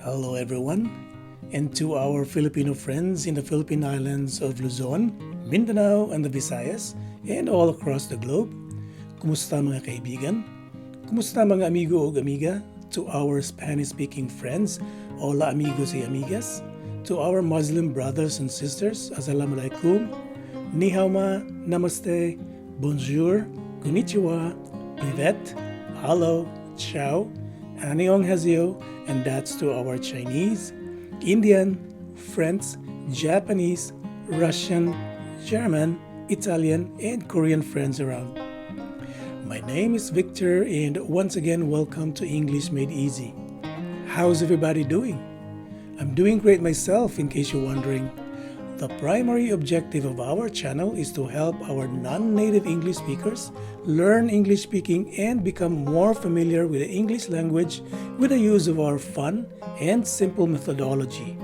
Hello everyone, and to our Filipino friends in the Philippine islands of Luzon, Mindanao, and the Visayas, and all across the globe. Kumusta mga kaibigan? Kumusta mga amigo o amiga? To our Spanish-speaking friends, hola amigos y amigas. To our Muslim brothers and sisters, assalamu alaikum, ni hao ma, namaste, bonjour, konnichiwa, privet, hello, ciao, annyeonghaseyo, and that's to our Chinese, Indian, French, Japanese, Russian, German, Italian, and Korean friends around. My name is Victor, and once again, welcome to English Made Easy. How's everybody doing? I'm doing great myself, in case you're wondering. The primary objective of our channel is to help our non-native English speakers learn English speaking and become more familiar with the English language with the use of our fun and simple methodology.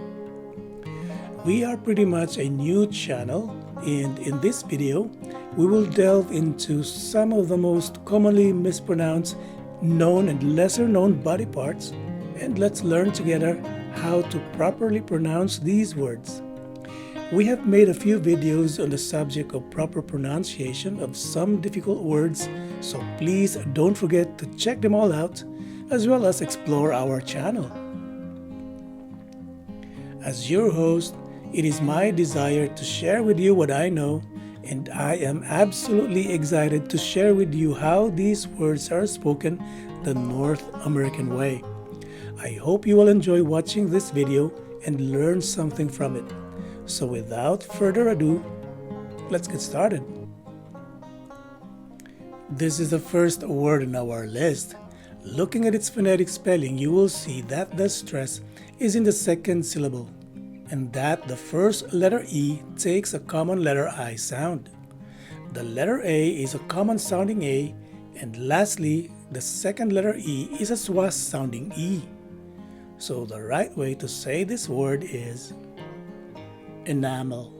We are pretty much a new channel, and in this video, we will delve into some of the most commonly mispronounced, known and lesser known body parts, and let's learn together how to properly pronounce these words. We have made a few videos on the subject of proper pronunciation of some difficult words, so please don't forget to check them all out, as well as explore our channel. As your host, it is my desire to share with you what I know, and I am absolutely excited to share with you how these words are spoken the North American way. I hope you will enjoy watching this video and learn something from it. So without further ado, let's get started. This is the first word on our list. Looking at its phonetic spelling, you will see that the stress is in the second syllable, and that the first letter E takes a common letter I sound. The letter A is a common sounding A, and lastly, the second letter E is a swas sounding E. So the right way to say this word is enamel.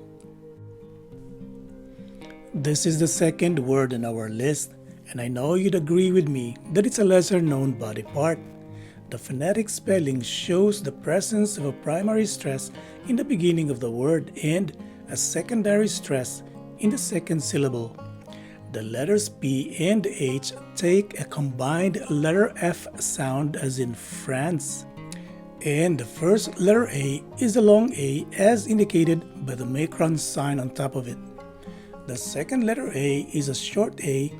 This is the second word on our list, and I know you'd agree with me that it's a lesser known body part. The phonetic spelling shows the presence of a primary stress in the beginning of the word and a secondary stress in the second syllable. The letters P and H take a combined letter F sound, as in France. And the first letter A is a long A, as indicated by the macron sign on top of it. The second letter A is a short A,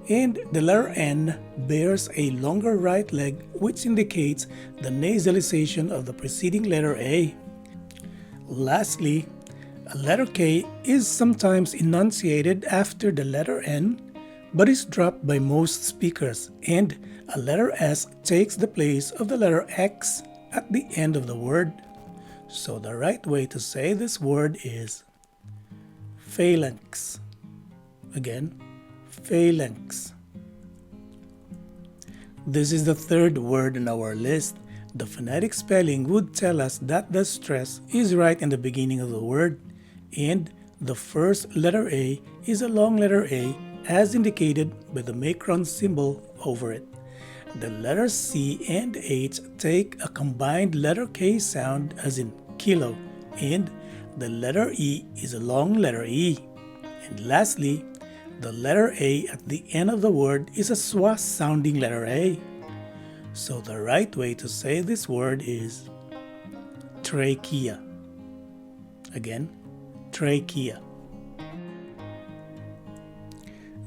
and the letter N bears a longer right leg, which indicates the nasalization of the preceding letter A. Lastly, a letter K is sometimes enunciated after the letter N, but is dropped by most speakers, and a letter S takes the place of the letter X at the end of the word. So the right way to say this word is phalanx. Again, phalanx. This is the third word on our list. The phonetic spelling would tell us that the stress is right in the beginning of the word, and the first letter A is a long letter A, as indicated by the macron symbol over it. The letters C and H take a combined letter K sound, as in kilo, and the letter E is a long letter E. And lastly, the letter A at the end of the word is a swas sounding letter A. So the right way to say this word is trachea. Again, trachea.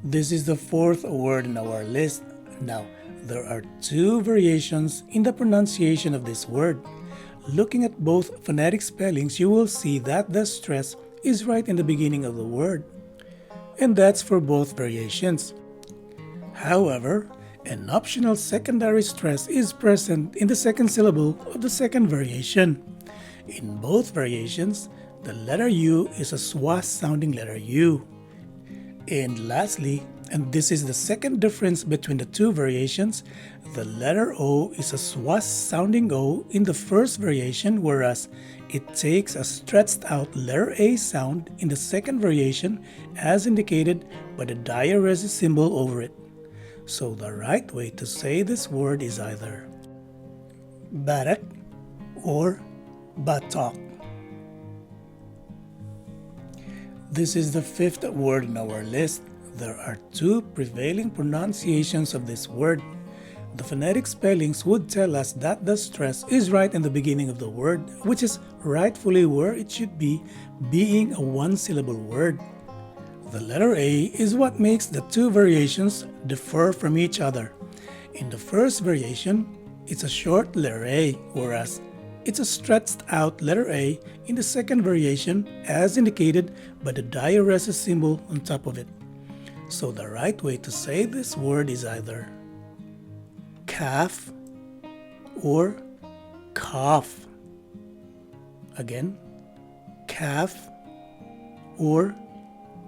This is the fourth word on our list. Now, there are two variations in the pronunciation of this word. Looking at both phonetic spellings, you will see that the stress is right in the beginning of the word, and that's for both variations. However, an optional secondary stress is present in the second syllable of the second variation. In both variations, the letter U is a swas sounding letter U. And lastly, and this is the second difference between the two variations, the letter O is a swas sounding O in the first variation, whereas it takes a stretched out letter A sound in the second variation, as indicated by the diaresis symbol over it. So the right way to say this word is either barak or batok. This is the fifth word in our list. There are two prevailing pronunciations of this word. The phonetic spellings would tell us that the stress is right in the beginning of the word, which is rightfully where it should be, being a one-syllable word. The letter A is what makes the two variations differ from each other. In the first variation, it's a short letter A, whereas it's a stretched out letter A in the second variation, as indicated by the diaresis symbol on top of it. So the right way to say this word is either calf or cough. Again, calf or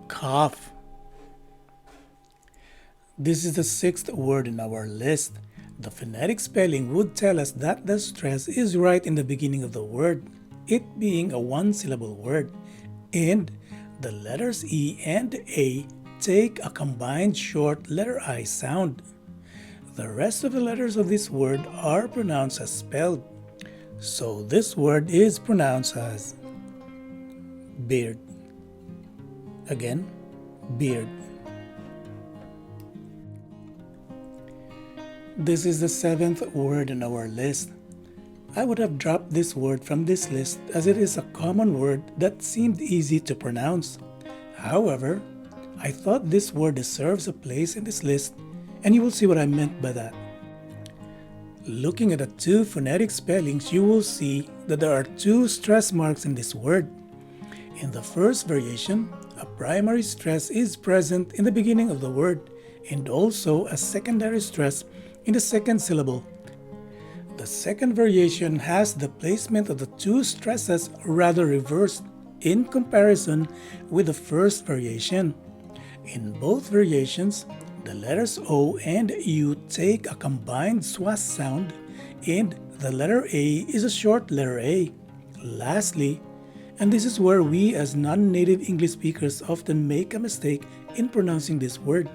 cough. This is the sixth word in our list. The phonetic spelling would tell us that the stress is right in the beginning of the word, it being a one-syllable word, and the letters E and A take a combined short letter I sound. The rest of the letters of this word are pronounced as spelled. So this word is pronounced as beard. Again, beard. This is the seventh word in our list. I would have dropped this word from this list as it is a common word that seemed easy to pronounce. However, I thought this word deserves a place in this list, and you will see what I meant by that. Looking at the two phonetic spellings, you will see that there are two stress marks in this word. In the first variation, a primary stress is present in the beginning of the word, and also a secondary stress in the second syllable. The second variation has the placement of the two stresses rather reversed in comparison with the first variation. In both variations, the letters O and U take a combined swas sound, and the letter A is a short letter A. Lastly, and this is where we as non-native English speakers often make a mistake in pronouncing this word,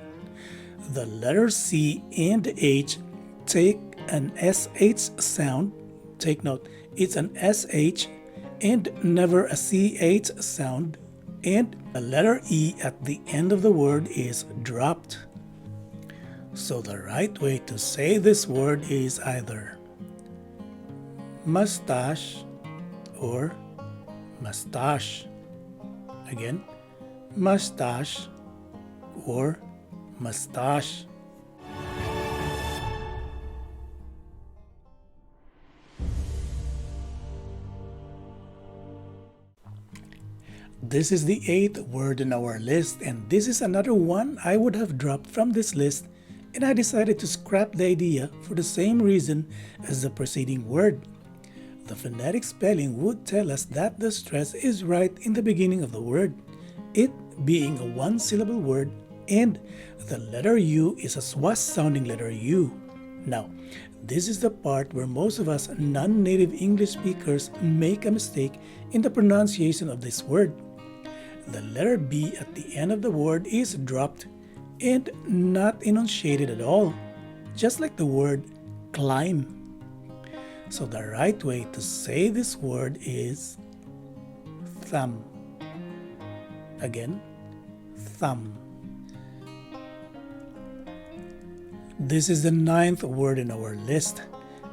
the letters C and H take an SH sound. Take note, it's an SH and never a CH sound, and the letter E at the end of the word is dropped. So the right way to say this word is either mustache or mustache. Again, mustache or mustache. This is the eighth word in our list, and this is another one I would have dropped from this list, and I decided to scrap the idea for the same reason as the preceding word. The phonetic spelling would tell us that the stress is right in the beginning of the word, it being a one-syllable word, and the letter U is a swas sounding letter U. Now, this is the part where most of us non-native English speakers make a mistake in the pronunciation of this word. The letter B at the end of the word is dropped and not enunciated at all, just like the word climb. So the right way to say this word is thumb. Again, thumb. This is the ninth word in our list,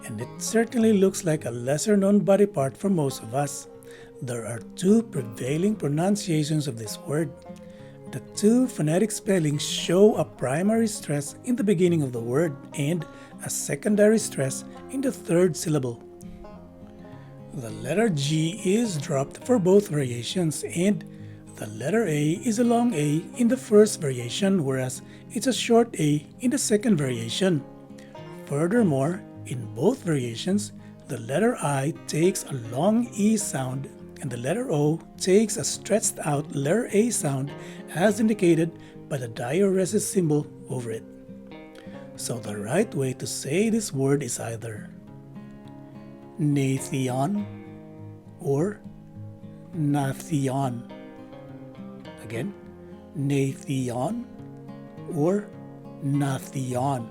and it certainly looks like a lesser-known body part for most of us. There are two prevailing pronunciations of this word. The two phonetic spellings show a primary stress in the beginning of the word and a secondary stress in the third syllable. The letter G is dropped for both variations, and the letter A is a long A in the first variation, whereas it's a short A in the second variation. Furthermore, in both variations, the letter I takes a long E sound, and the letter O takes a stretched out letter A sound as indicated by the diaresis symbol over it. So the right way to say this word is either Nathion or Nathion. Again, Nathion or Nathion.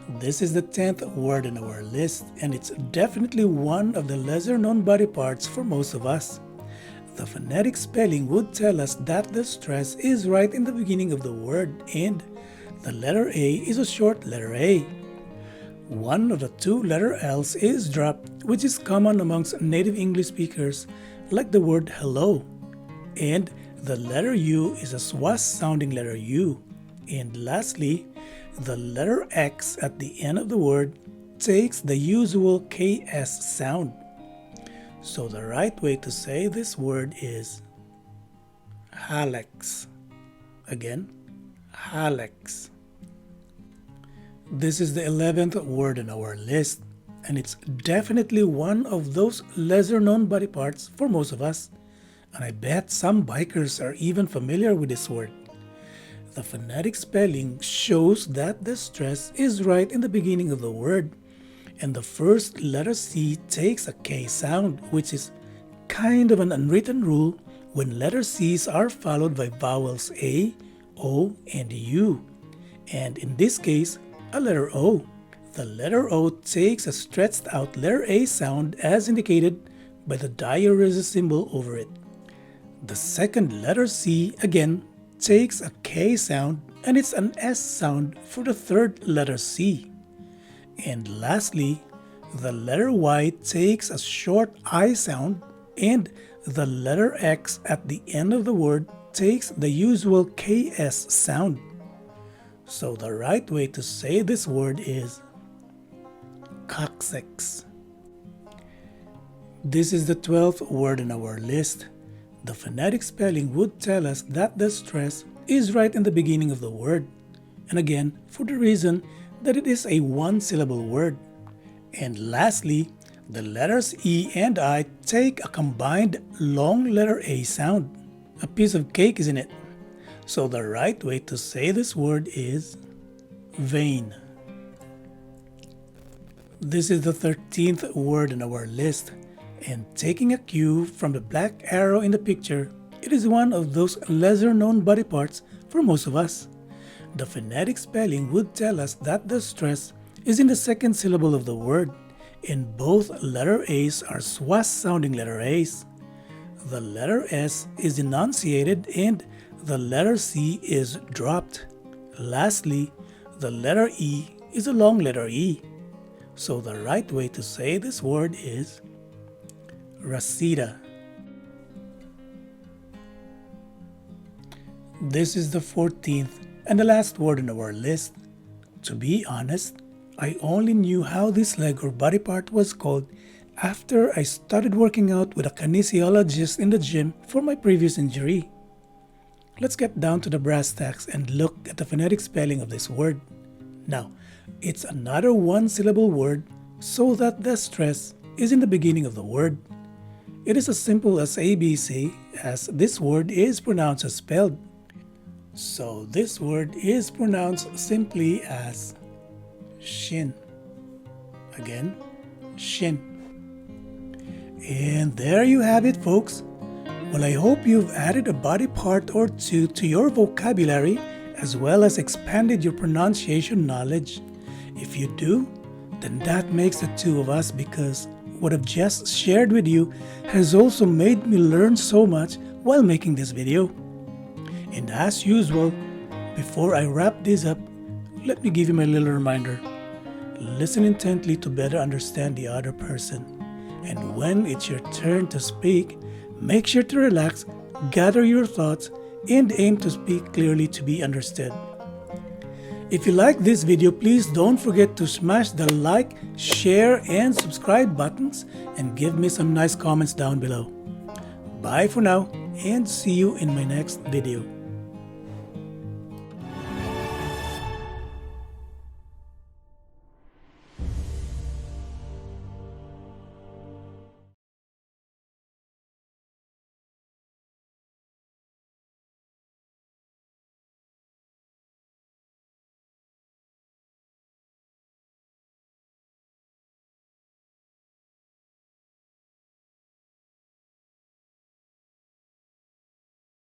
This is the 10th word in our list, and it's definitely one of the lesser known body parts for most of us. The phonetic spelling would tell us that the stress is right in the beginning of the word, and the letter A is a short letter A. One of the two letter L's is dropped, which is common amongst native English speakers, like the word hello. And the letter U is a swas sounding letter U. And lastly, the letter X at the end of the word takes the usual KS sound. So the right way to say this word is Halex. Again, Halex. This is the 11th word in our list, and it's definitely one of those lesser known body parts for most of us. And I bet some bikers are even familiar with this word. The phonetic spelling shows that the stress is right in the beginning of the word, and the first letter C takes a K sound, which is kind of an unwritten rule when letter C's are followed by vowels A, O, and U, and in this case, a letter O. The letter O takes a stretched out letter A sound as indicated by the diaeresis symbol over it. The second letter C again takes a K sound, and it's an S sound for the third letter C. And lastly, the letter Y takes a short I sound, and the letter X at the end of the word takes the usual KS sound. So the right way to say this word is coccyx. This is the 12th word in our list. The phonetic spelling would tell us that the stress is right in the beginning of the word, and again for the reason that it is a one-syllable word. And lastly, the letters E and I take a combined long letter A sound. A piece of cake, isn't it? So the right way to say this word is vein. This is the 13th word in our list, and taking a cue from the black arrow in the picture, it is one of those lesser known body parts for most of us. The phonetic spelling would tell us that the stress is in the second syllable of the word, and both letter A's are swas sounding letter A's. The letter S is enunciated and the letter C is dropped. Lastly, the letter E is a long letter E. So the right way to say this word is Rasita. This is the 14th and the last word on our list. To be honest, I only knew how this leg or body part was called after I started working out with a kinesiologist in the gym for my previous injury. Let's get down to the brass tacks and look at the phonetic spelling of this word. Now, it's another one-syllable word, so that the stress is in the beginning of the word. It is as simple as ABC, as this word is pronounced as spelled. So this word is pronounced simply as shin. Again, shin. And there you have it, folks. Well, I hope you've added a body part or two to your vocabulary, as well as expanded your pronunciation knowledge. If you do, then that makes the two of us, because what I've just shared with you has also made me learn so much while making this video. And as usual, before I wrap this up, let me give you my little reminder. Listen intently to better understand the other person. And when it's your turn to speak, make sure to relax, gather your thoughts, and aim to speak clearly to be understood. If you like this video, please don't forget to smash the like, share, and subscribe buttons, and give me some nice comments down below. Bye for now, and see you in my next video.